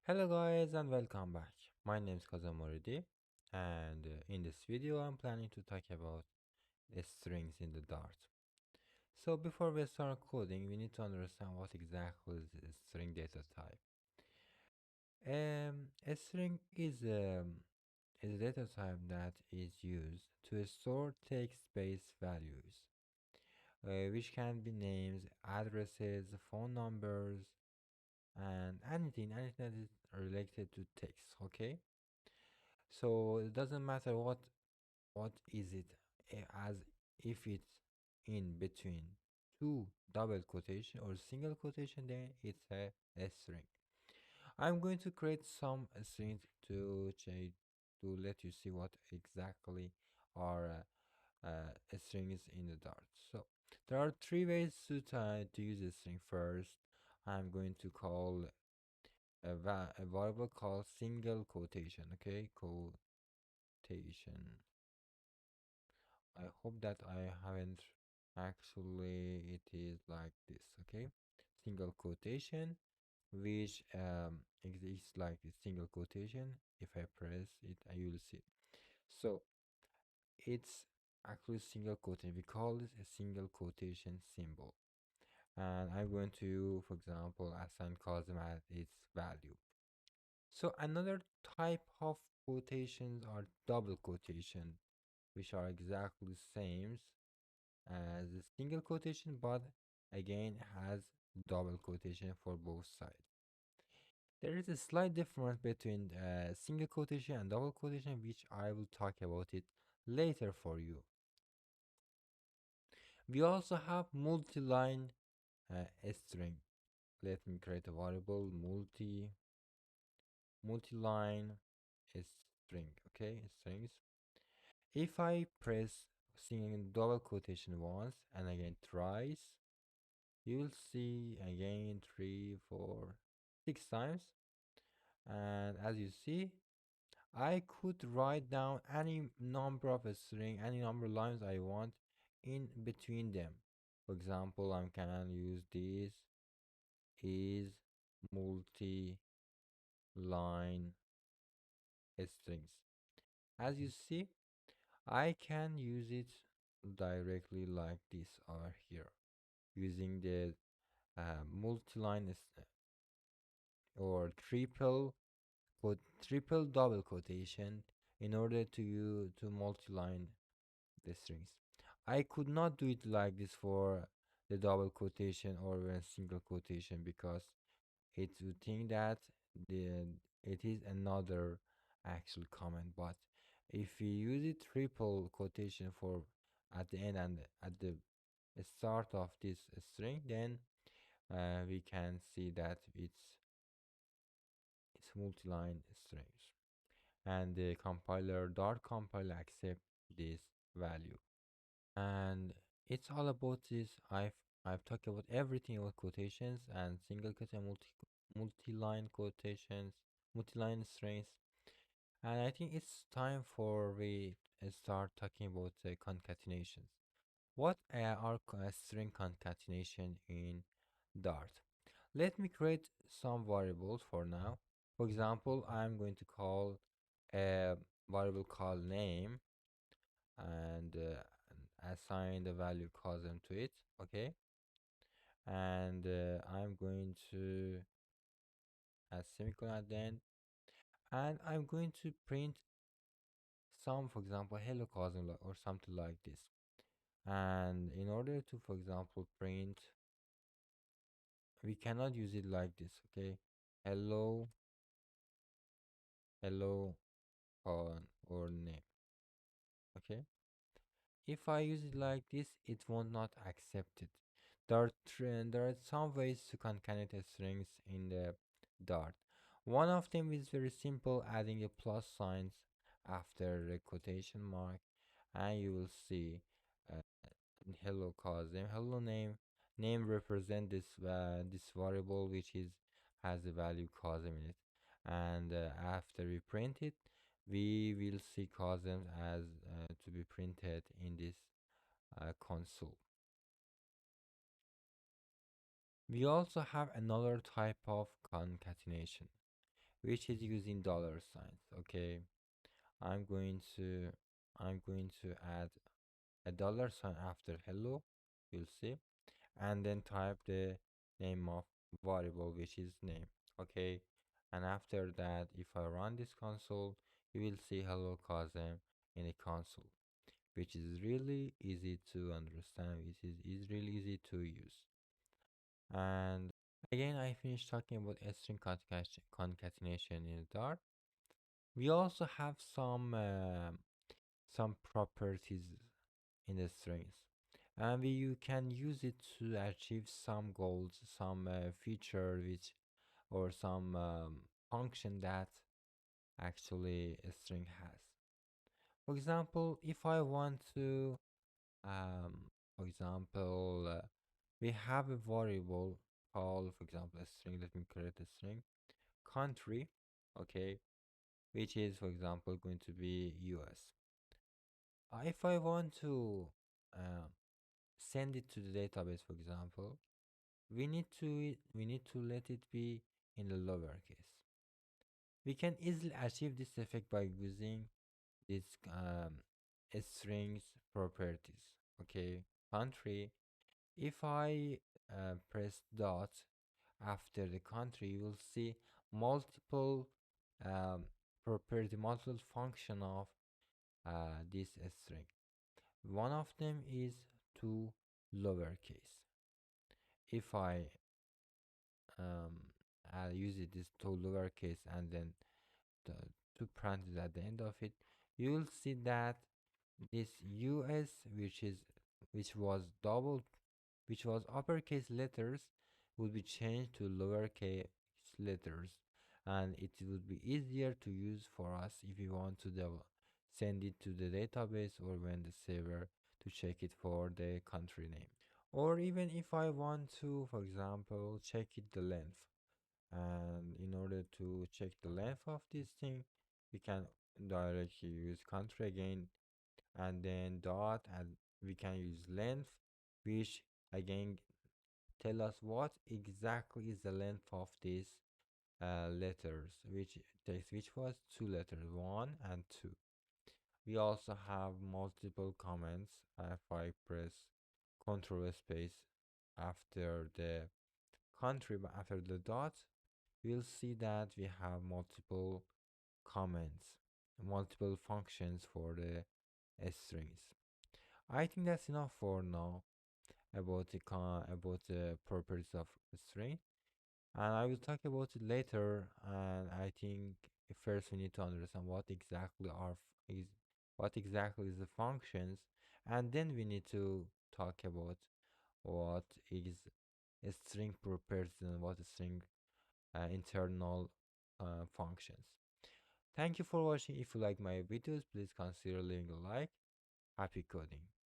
Hello guys and welcome back. My name is Kazamoridi and in this video I'm planning to talk about strings in the Dart. So before we start coding we need to understand what exactly is a string data type. A string is a data type that is used to store text-based values, which can be names, addresses, phone numbers, and anything that is related to text. Okay, so it doesn't matter what is it, as if it's in between two double quotation or single quotation, then it's a string. I'm going to create some strings to let you see what exactly are strings in the Dart. So there are three ways to use a string. First, I'm going to call a variable called single quotation. Okay, quotation. I hope that I haven't actually it is like this. Okay, single quotation, which exists like a single quotation. If I press it, you will see it. So it's actually single quotation. We call this a single quotation symbol, and I'm going to, for example, assign column as its value. So another type of quotations are double quotation, which are exactly the same as a single quotation, but again has double quotation for both sides. There is a slight difference between single quotation and double quotation, which I will talk about it later for you. We also have multi-line string. Let me create a variable multi-line string. Okay, strings. If I press single double quotation once and again thrice, you will see again three, four, 6 times. And as you see, I could write down any number of a string, any number of lines I want in between them. For example, I can use this is multi-line strings. As you see, I can use it directly like this over here using the multi-line or triple double quotation in order to multi-line the strings. I could not do it like this for the double quotation or a single quotation because it would think that the it is another actual comment. But if we use it triple quotation for at the end and at the start of this string, then we can see that it's multi-line strings, and the compiler Dart compiler accept this value. And it's all about this. I've talked about everything about quotations and single quotation, multi-line quotations, multi-line strings, and I think it's time for we start talking about concatenations. What are string concatenation in Dart? Let me create some variables for now. For example, I'm going to call a variable called name and assign the value cousin to it. Okay, and I'm going to add semicolon at the end, and I'm going to print some, for example, hello cousin or something like this. And in order to, for example, print, we cannot use it like this. Okay, hello hello or name. Okay, if I use it like this, it won't not accept it. There are some ways to concatenate strings in the Dart. One of them is very simple, adding a plus signs after the quotation mark, and you will see uh, hello cousin, hello name. Name represent this variable which is has the value cousin in it, and after we print it, we will see cousin as to be printed in this console. We also have another type of concatenation, which is using dollar signs. Okay, I'm going to I'm going to add a dollar sign after hello, you'll see, and then type the name of variable, which is name. Okay, and after that, if I run this console, you will see hello cousin in the console, which is really easy to understand, which is really easy to use. And again, I finished talking about string concatenation in the Dart. We also have some properties in the strings, and you can use it to achieve some goals, some feature which or some function that actually a string has. For example, if I want to for example, we have a variable called, for example, a string. Let me create a string country, okay, which is, for example, going to be US. If I want to uh, send it to the database, for example, we need to let it be in the lowercase. We can easily achieve this effect by using this strings properties. Okay, country. If I press dot after the country, you will see multiple um, property, multiple function of this string. One of them is to lowercase. If I use it this to lowercase and then the two parentheses at the end of it, you will see that this US, which was double, which was uppercase letters, would be changed to lowercase letters, and it would be easier to use for us if we want to send it to the database or when the server to check it for the country name. Or even if I want to, for example, check it the length, and in order to check the length of this thing, we can directly use country again and then dot, and we can use length, which again tell us what exactly is the length of these letters, which was two letters, one and two. We also have multiple comments. If I press control space after the country, but after the dot, we'll see that we have multiple comments, multiple functions for the strings. I think that's enough for now about the properties of string, and I will talk about it later. And I think first we need to understand what exactly is the functions, and then we need to talk about what is a string properties and what is string internal functions. Thank you for watching. If you like my videos, please consider leaving a like. Happy coding.